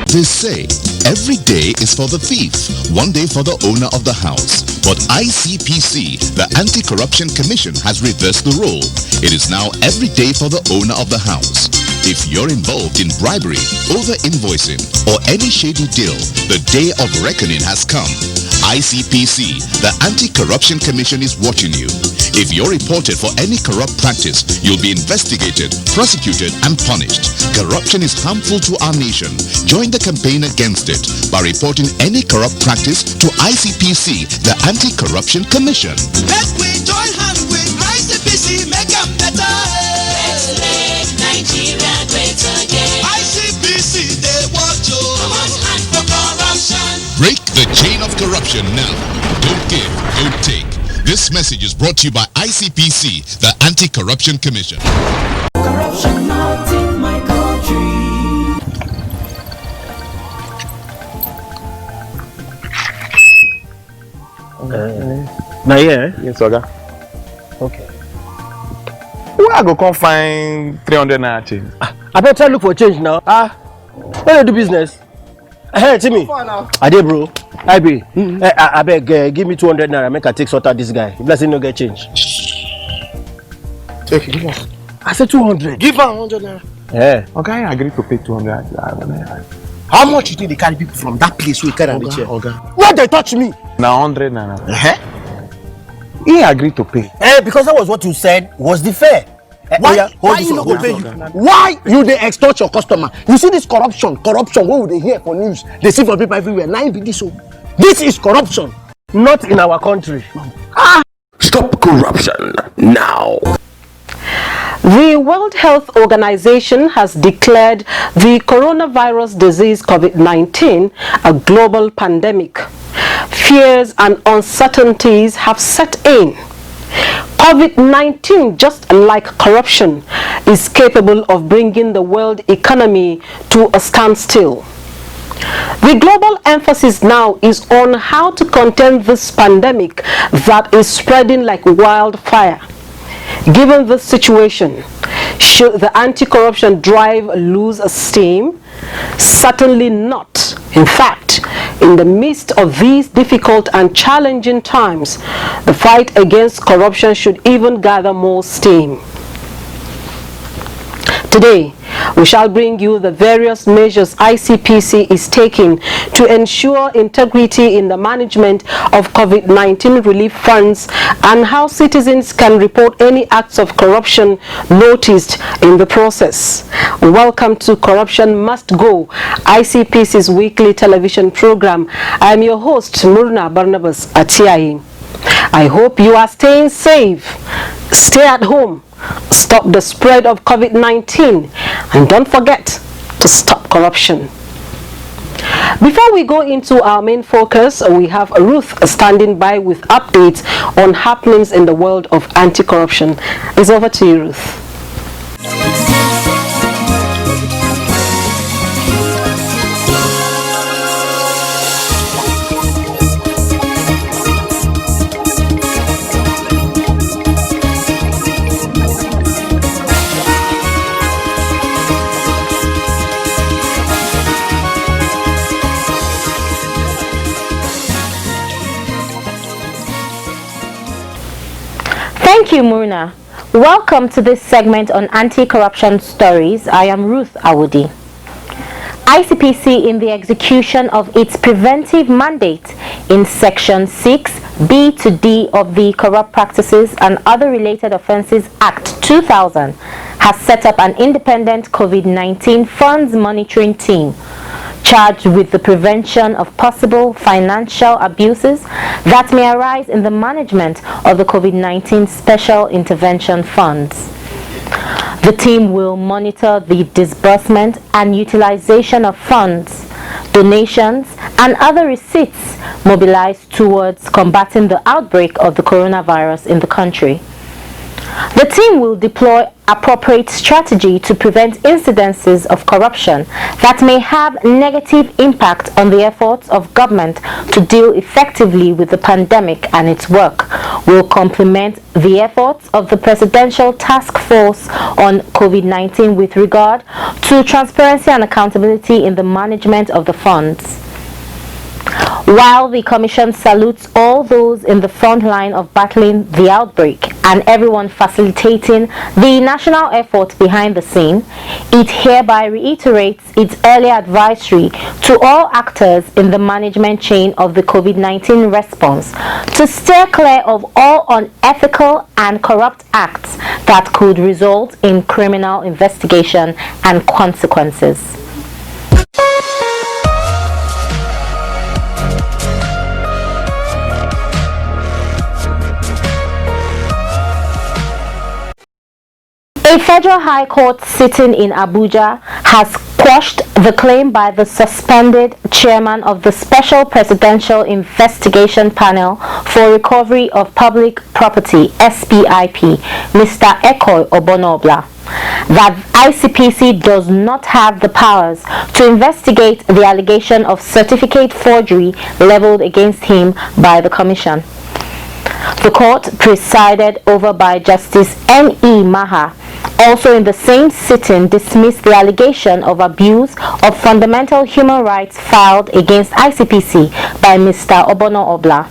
They say every day is for the thief, one day for the owner of the house. But ICPC, the Anti-Corruption Commission, has reversed the role. It is now every day for the owner of the house. If you're involved in bribery, over-invoicing, or any shady deal, the day of reckoning has come. ICPC, the Anti-Corruption Commission, is watching you. If you're reported for any corrupt practice, you'll be investigated, prosecuted, and punished. Corruption is harmful to our nation. Join the campaign against it by reporting any corrupt practice to ICPC, the Anti-Corruption Commission. Let's we join hands with ICPC, make them better. Let's make Nigeria great again. ICPC, they want you. Come on, hand for corruption. Break the chain of corruption now. Don't give, don't take. This message is brought to you by ICPC, the Anti-Corruption Commission. Corruption not in my country. Now, yeah. Yes, Oga. Okay. Where I go come find 300 naira change? I better try look for change now. Where you do business? Hey, Timmy. I did, bro. I be. I beg, give me 200 naira. Make I take sort out this guy. If let's say no get change. Take it, give us. I said 200. Give her 100 naira. Yeah. Okay, I agree to pay 200 naira. How much you think they carry people from that place we carry on the chair? Oga. Why they touch me? Now 100 naira. He agreed to pay. Because that was what you said was the fair. Why you not go pay you? Why you they extort your customer? You see this corruption. What would they hear for news? They see for people everywhere. Now be this. This is corruption. Not in our country. Stop corruption now. The World Health Organization has declared the coronavirus disease COVID-19 a global pandemic. Fears and uncertainties have set in. COVID-19, just like corruption, is capable of bringing the world economy to a standstill. The global emphasis now is on how to contain this pandemic that is spreading like wildfire. Given this situation, should the anti-corruption drive lose steam? Certainly not. In fact, in the midst of these difficult and challenging times, the fight against corruption should even gather more steam. Today, we shall bring you the various measures ICPC is taking to ensure integrity in the management of COVID-19 relief funds and how citizens can report any acts of corruption noticed in the process. Welcome to Corruption Must Go, ICPC's weekly television program. I am your host, Murna Barnabas Atiai. I hope you are staying safe. Stay at home. Stop the spread of COVID-19 and don't forget to stop corruption. Before we go into our main focus, we have Ruth standing by with updates on happenings in the world of anti-corruption. It's over to you, Ruth. Thank you, Murna. Welcome to this segment on anti-corruption stories. I am Ruth Awudi. ICPC, in the execution of its preventive mandate in Section 6B to D of the Corrupt Practices and Other Related Offences Act 2000, has set up an independent COVID-19 funds monitoring team charged with the prevention of possible financial abuses that may arise in the management of the COVID-19 Special Intervention Funds. The team will monitor the disbursement and utilization of funds, donations, and other receipts mobilized towards combating the outbreak of the coronavirus in the country. The team will deploy appropriate strategy to prevent incidences of corruption that may have negative impact on the efforts of government to deal effectively with the pandemic, and its work will complement the efforts of the Presidential Task Force on COVID-19 with regard to transparency and accountability in the management of the funds. While the Commission salutes all those in the front line of battling the outbreak and everyone facilitating the national effort behind the scene, it hereby reiterates its earlier advisory to all actors in the management chain of the COVID-19 response to steer clear of all unethical and corrupt acts that could result in criminal investigation and consequences. A federal high court sitting in Abuja has quashed the claim by the suspended chairman of the Special Presidential Investigation Panel for Recovery of Public Property (SPIP), Mr. Ekoy Obonobla, that ICPC does not have the powers to investigate the allegation of certificate forgery leveled against him by the Commission. The court, presided over by Justice N.E. Maha, also in the same sitting dismissed the allegation of abuse of fundamental human rights filed against ICPC by Mr. Obonobla.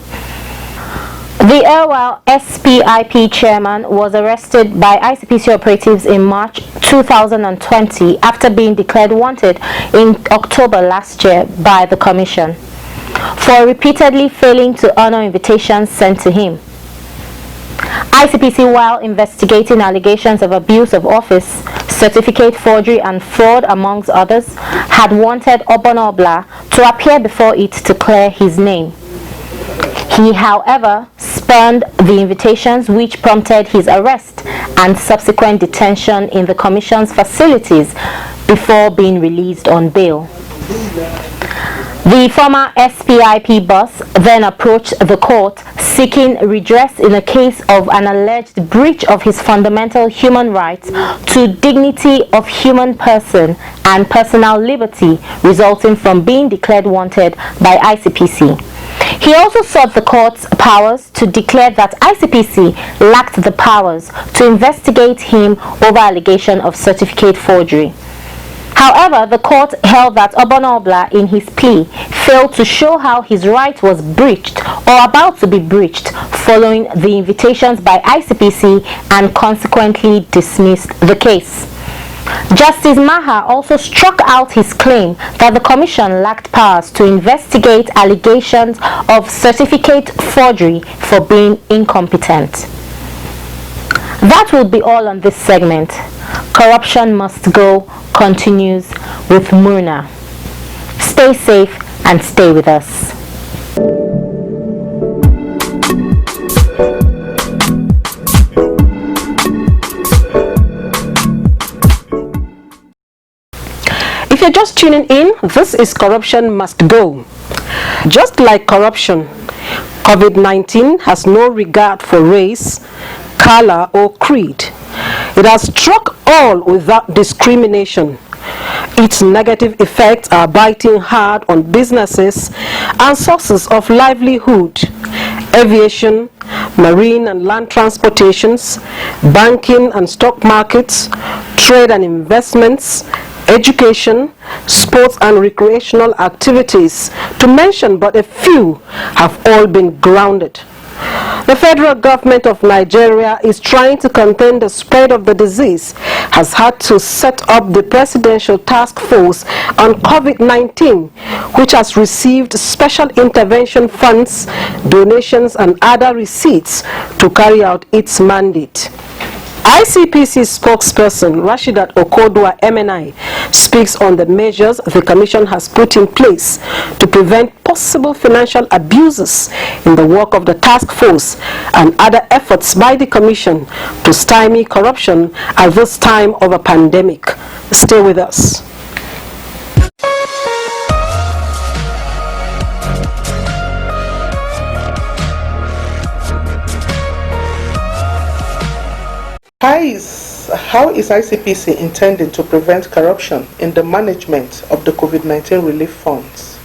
The erstwhile SPIP chairman was arrested by ICPC operatives in March 2020 after being declared wanted in October last year by the Commission for repeatedly failing to honor invitations sent to him. ICPC, while investigating allegations of abuse of office, certificate forgery and fraud amongst others, had wanted Obonobla to appear before it to clear his name. He, however, spurned the invitations, which prompted his arrest and subsequent detention in the Commission's facilities before being released on bail. The former SPIP boss then approached the court seeking redress in a case of an alleged breach of his fundamental human rights to dignity of human person and personal liberty resulting from being declared wanted by ICPC. He also sought the court's powers to declare that ICPC lacked the powers to investigate him over allegation of certificate forgery. However, the court held that Obonobla, in his plea, failed to show how his right was breached or about to be breached following the invitations by ICPC and consequently dismissed the case. Justice Maha also struck out his claim that the Commission lacked powers to investigate allegations of certificate forgery for being incompetent. That will be all on this segment. Corruption Must Go continues with Murna. Stay safe and stay with us. If you're just tuning in, this is Corruption Must Go. Just like corruption, COVID-19 has no regard for race, color, or creed. It has struck all without discrimination. Its negative effects are biting hard on businesses and sources of livelihood: aviation, marine and land transportations, banking and stock markets, trade and investments, education, sports and recreational activities, to mention but a few, have all been grounded. The federal government of Nigeria is trying to contain the spread of the disease, has had to set up the Presidential Task Force on COVID-19, which has received special intervention funds, donations and other receipts to carry out its mandate. ICPC spokesperson Rashidat Okodwa MNI speaks on the measures the Commission has put in place to prevent possible financial abuses in the work of the task force and other efforts by the Commission to stymie corruption at this time of a pandemic. Stay with us. How is ICPC intending to prevent corruption in the management of the COVID-19 relief funds?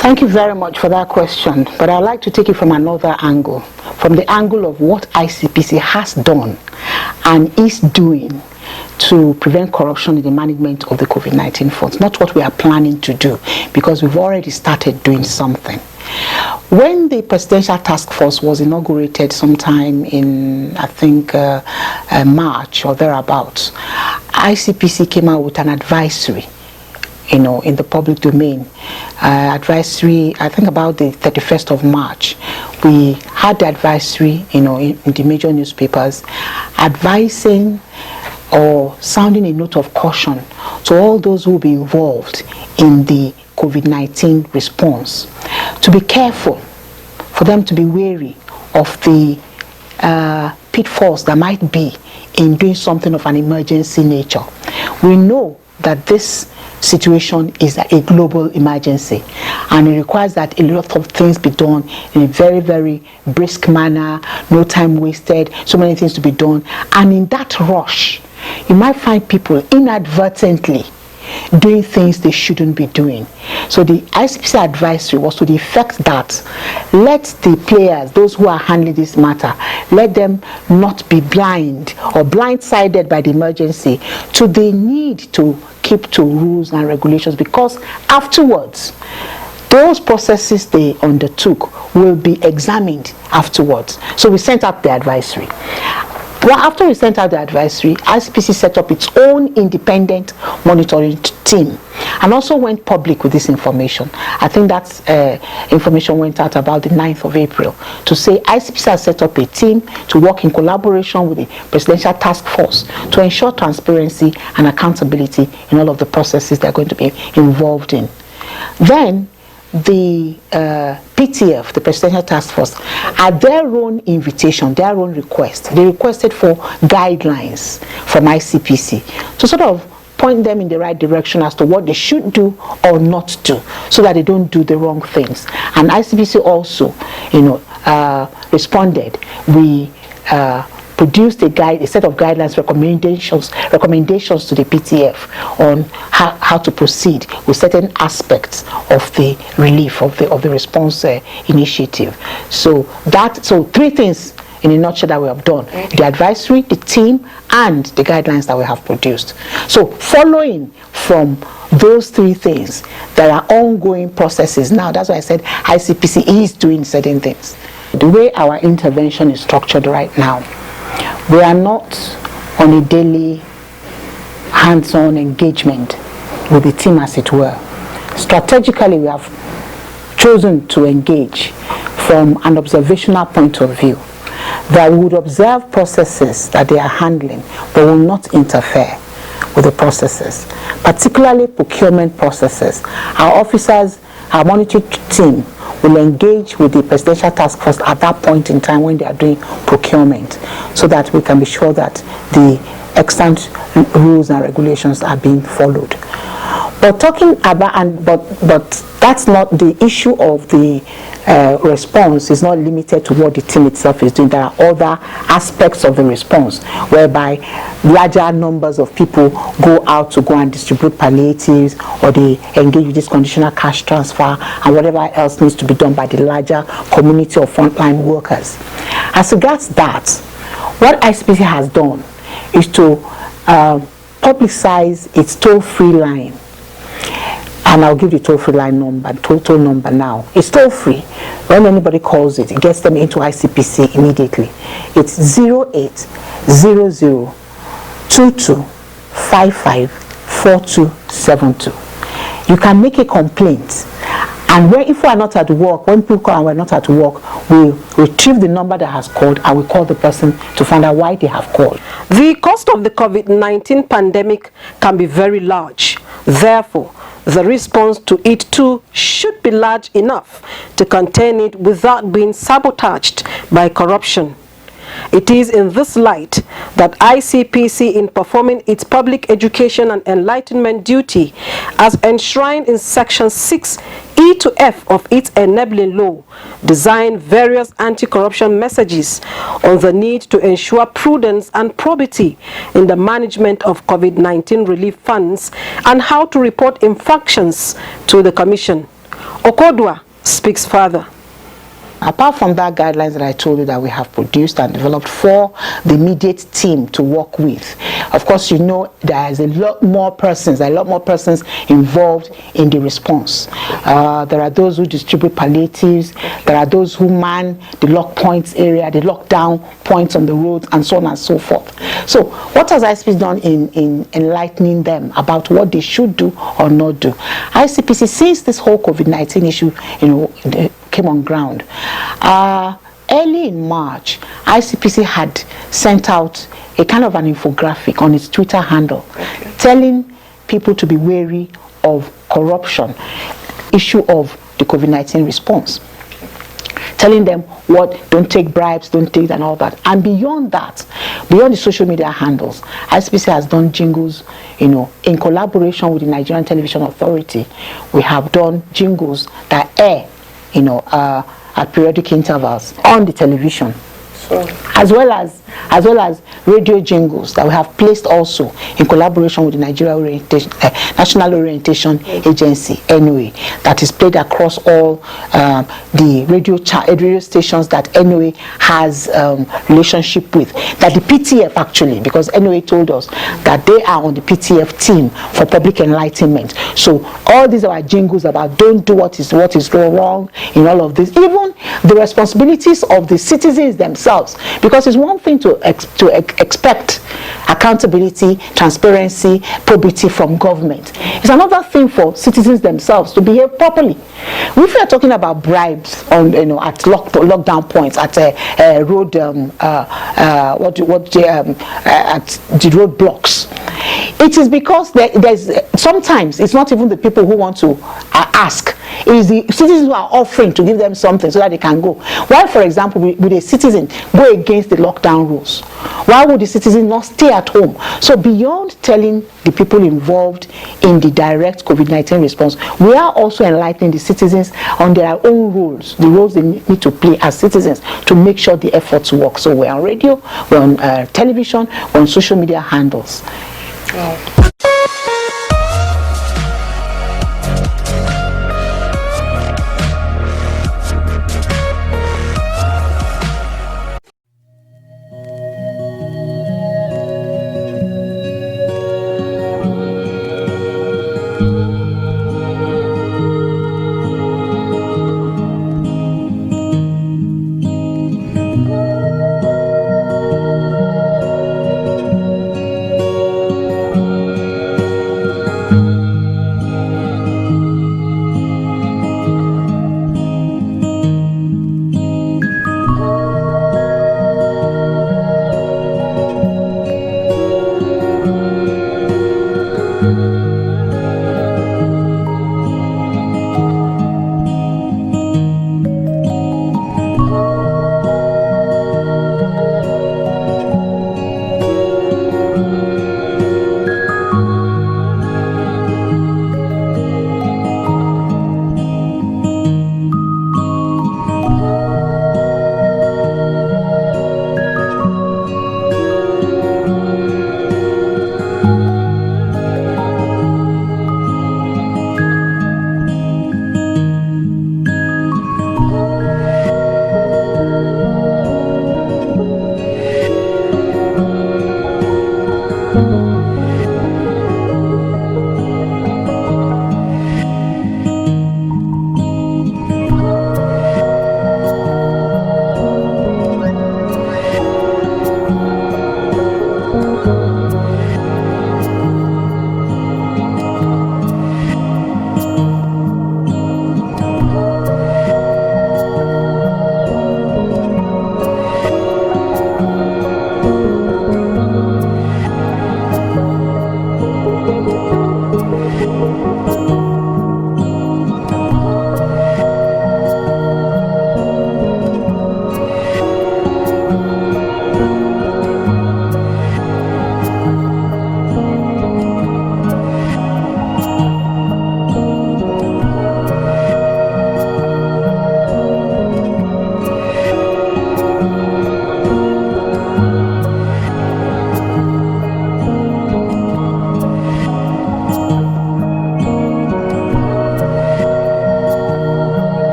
Thank you very much for that question, but I'd like to take it from another angle, from the angle of what ICPC has done and is doing to prevent corruption in the management of the COVID-19 funds, not what we are planning to do, because we've already started doing something. When the Presidential Task Force was inaugurated sometime in, I think, March or thereabouts, ICPC came out with an advisory, in the public domain, advisory, I think about the 31st of March. We had the advisory, in the major newspapers, advising or sounding a note of caution to all those who will be involved in the COVID-19 response, to be careful, for them to be wary of the pitfalls that might be in doing something of an emergency nature. We know that this situation is a global emergency, and it requires that a lot of things be done in a very, very brisk manner, no time wasted, so many things to be done. And in that rush, you might find people inadvertently doing things they shouldn't be doing. So the ICPC advisory was to the effect that let the players, those who are handling this matter, let them not be blind or blindsided by the emergency to the need to keep to rules and regulations, because afterwards those processes they undertook will be examined afterwards. So we sent out the advisory. Well, after we sent out the advisory, ICPC set up its own independent monitoring team and also went public with this information. I think that information went out about the 9th of April to say ICPC has set up a team to work in collaboration with the Presidential Task Force to ensure transparency and accountability in all of the processes they're going to be involved in. Then the PTF, the Presidential Task Force, at their own invitation, their own request, they requested for guidelines from ICPC to sort of point them in the right direction as to what they should do or not do, so that they don't do the wrong things. And ICPC also, responded. We produced a set of guidelines, recommendations to the PTF on how to proceed with certain aspects of the relief of the response initiative. So three things in a nutshell that we have done: the advisory, the team, and the guidelines that we have produced. So following from those three things, there are ongoing processes now. That's why I said ICPC is doing certain things. The way our intervention is structured right now, we are not on a daily hands-on engagement with the team, as it were. Strategically, we have chosen to engage from an observational point of view, that we would observe processes that they are handling, but will not interfere with the processes, particularly procurement processes. Our officers, our monitoring team will engage with the Presidential Task Force at that point in time when they are doing procurement, so that we can be sure that the extant rules and regulations are being followed. But talking about, but that's not the issue of the response. Is not limited to what the team itself is doing. There are other aspects of the response whereby larger numbers of people go out to go and distribute palliatives, or they engage with this conditional cash transfer and whatever else needs to be done by the larger community of frontline workers. As regards that, what ICPC has done is to publicize its toll-free line. And I'll give the toll-free line number, total number now. It's toll-free. When anybody calls it, it gets them into ICPC immediately. It's 0800-2255-4272. You can make a complaint. And if we are not at work, when people call and we're not at work, we retrieve the number that has called and we call the person to find out why they have called. The cost of the COVID-19 pandemic can be very large. Therefore, the response to it too should be large enough to contain it without being sabotaged by corruption. It is in this light that ICPC, in performing its public education and enlightenment duty as enshrined in Section 6 E to F of its enabling law design various anti-corruption messages on the need to ensure prudence and probity in the management of COVID-19 relief funds and how to report infractions to the Commission. Okodwa speaks further. Apart from that guidelines that I told you that we have produced and developed for the immediate team to work with, of course, you know there is a lot more persons involved in the response. There are those who distribute palliatives, there are those who man the lock points area, the lockdown points on the roads, and so on and so forth. So what has ICPC done in enlightening them about what they should do or not do? ICPC, since this whole COVID-19 issue, came on ground, early in March, ICPC had sent out a kind of an infographic on its Twitter handle, telling people to be wary of corruption, issue of the COVID-19 response, telling them don't take bribes, don't take and all that. And beyond that, beyond the social media handles, ICPC has done jingles, in collaboration with the Nigerian Television Authority. We have done jingles that air at periodic intervals on the television, as well as radio jingles that we have placed also in collaboration with the National Orientation Agency (NOA), that is played across all the radio stations that NOA has relationship with. That the PTF actually, because NOA told us that they are on the PTF team for public enlightenment. So all these are jingles about don't do what is wrong in all of this. Even the responsibilities of the citizens themselves, because it's one thing to expect accountability, transparency, probity from government. It's another thing for citizens themselves to behave properly. If we are talking about bribes on, at lockdown points, at road, at the road blocks, it is because there's sometimes it's not even the people who want to ask. It is the citizens who are offering to give them something so that they can go. Why, for example, would a citizen go against the lockdown rules? Why would the citizen not stay at home? So beyond telling the people involved in the direct COVID-19 response, we are also enlightening the citizens on their own roles, the roles they need to play as citizens to make sure the efforts work. So we're on radio, we're on television, we're on social media handles. Wow.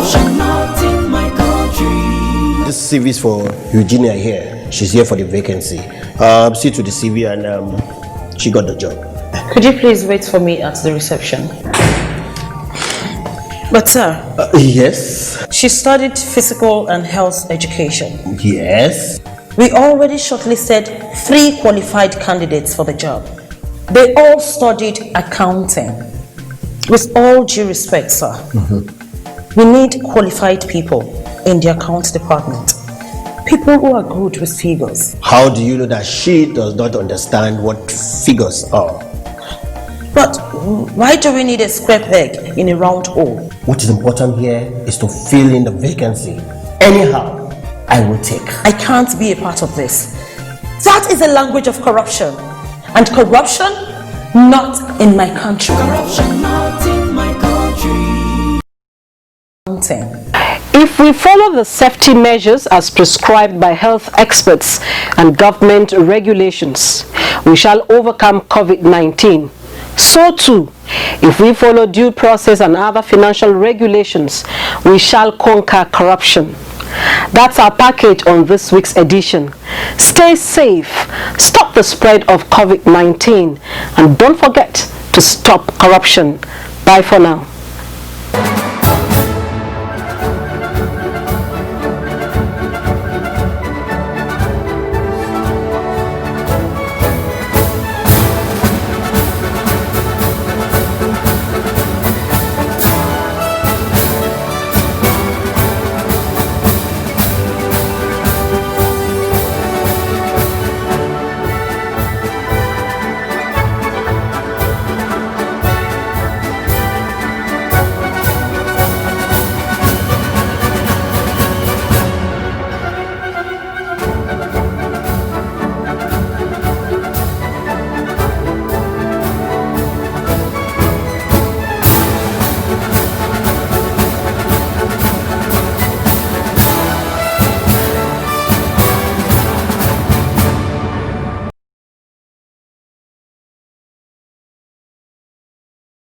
Corruption not in my country. This CV is for Eugenia here. She's here for the vacancy. See to the CV and she got the job. Could you please wait for me at the reception? But sir. Yes? She studied physical and health education. Yes? We already shortlisted 3 qualified candidates for the job. They all studied accounting. With all due respect, sir, we need qualified people in the accounts department. People who are good with figures. How do you know that she does not understand what figures are? But why do we need a square peg in a round hole? What is important here is to fill in the vacancy. Anyhow, I will take. I can't be a part of this. That is a language of corruption. And corruption, not in my country. Corruption not in my country. If we follow the safety measures as prescribed by health experts and government regulations, we shall overcome COVID-19. So too, if we follow due process and other financial regulations, we shall conquer corruption. That's our package on this week's edition. Stay safe, stop the spread of COVID-19, and don't forget to stop corruption. Bye for now.